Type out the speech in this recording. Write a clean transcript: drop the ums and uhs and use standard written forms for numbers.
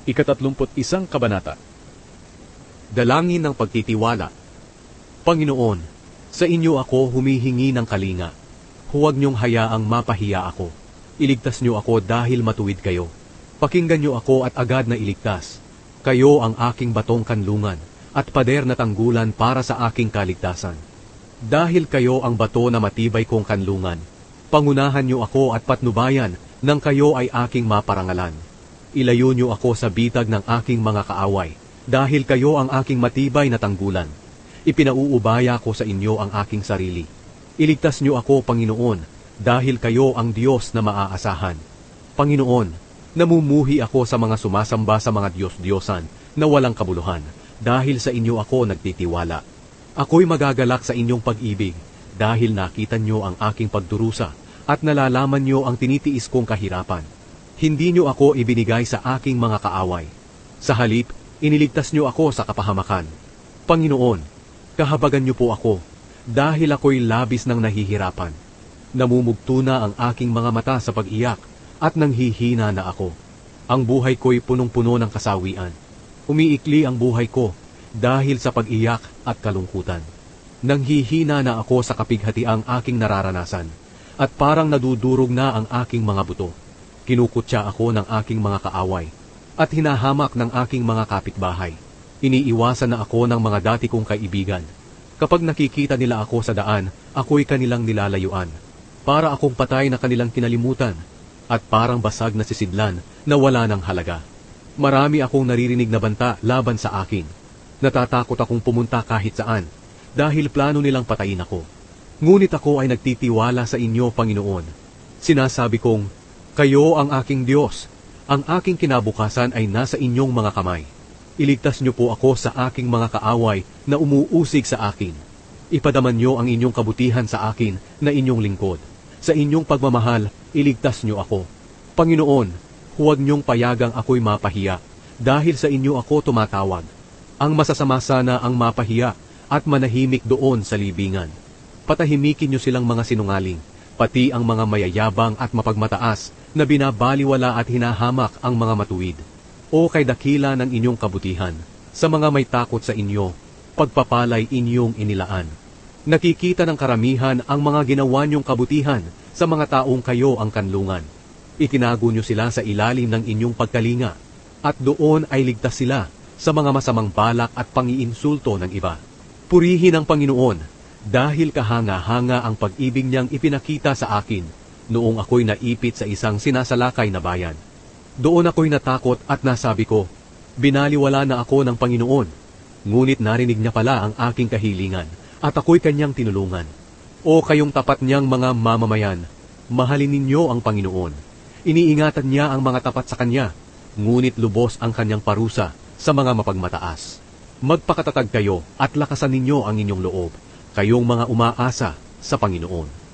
ika-31 kabanata. Dalangin ng pagtitiwala. Panginoon, sa inyo ako humihingi ng kalinga. Huwag niyong hayaang mapahiya ako. Iligtas niyo ako dahil matuwid kayo. Pakinggan niyo ako at agad na iligtas. Kayo ang aking batong kanlungan at pader na tanggulan para sa aking kaligtasan. Dahil kayo ang bato na matibay kong kanlungan, pangunahan niyo ako at patnubayan nang kayo ay aking maparangalan. Ilayo niyo ako sa bitag ng aking mga kaaway, dahil kayo ang aking matibay na tanggulan. Ipinauubaya ko sa inyo ang aking sarili. Iligtas niyo ako, Panginoon, dahil kayo ang Diyos na maaasahan. Panginoon, namumuhi ako sa mga sumasamba sa mga Diyos-Diyosan na walang kabuluhan, dahil sa inyo ako nagtitiwala. Ako'y magagalak sa inyong pag-ibig, dahil nakita niyo ang aking pagdurusa, at nalalaman niyo ang tinitiis kong kahirapan. Hindi niyo ako ibinigay sa aking mga kaaway. Sa halip, iniligtas niyo ako sa kapahamakan. Panginoon, kahabagan niyo po ako, dahil ako'y labis ng nahihirapan. Namumugto na ang aking mga mata sa pag-iyak, at nanghihina na ako. Ang buhay ko'y punong-puno ng kasawian. Umiikli ang buhay ko, dahil sa pag-iyak at kalungkutan. Nanghihina na ako sa kapighatiang aking nararanasan, at parang nadudurog na ang aking mga buto. Kinukutya ako ng aking mga kaaway, at hinahamak ng aking mga kapitbahay. Iniiwasan na ako ng mga dati kong kaibigan. Kapag nakikita nila ako sa daan, ako'y kanilang nilalayuan. Para akong patay na kanilang kinalimutan, at parang basag na sisidlan na wala ng halaga. Marami akong naririnig na banta laban sa akin. Natatakot akong pumunta kahit saan, dahil plano nilang patayin ako. Ngunit ako ay nagtitiwala sa inyo, Panginoon. Sinasabi kong, kayo ang aking Diyos. Ang aking kinabukasan ay nasa inyong mga kamay. Iligtas niyo po ako sa aking mga kaaway na umuusig sa akin. Ipadaman niyo ang inyong kabutihan sa akin na inyong lingkod. Sa inyong pagmamahal, iligtas niyo ako. Panginoon, huwag niyong payagang ako'y mapahiya, dahil sa inyo ako tumatawag. Ang masasama sana ang mapahiya at manahimik doon sa libingan. Patahimikin niyo silang mga sinungaling, pati ang mga mayayabang at mapagmataas na binabaliwala at hinahamak ang mga matuwid. O kay dakila ng inyong kabutihan, sa mga may takot sa inyo, pagpapalay inyong inilaan. Nakikita ng karamihan ang mga ginawa niyong kabutihan sa mga taong kayo ang kanlungan. Itinago niyo sila sa ilalim ng inyong pagkalinga, at doon ay ligtas sila sa mga masamang balak at pangiinsulto ng iba. Purihin ang Panginoon, dahil kahanga-hanga ang pag-ibig niyang ipinakita sa akin, noong ako'y naipit sa isang sinasalakay na bayan. Doon ako'y natakot at nasabi ko, binaliwala na ako ng Panginoon. Ngunit narinig niya pala ang aking kahilingan, at ako'y kanyang tinulungan. O kayong tapat niyang mga mamamayan, mahalin ninyo ang Panginoon. Iniingatan niya ang mga tapat sa kanya, ngunit lubos ang kanyang parusa sa mga mapagmataas. Magpakatatag kayo at lakasan ninyo ang inyong loob, kayong mga umaasa sa Panginoon.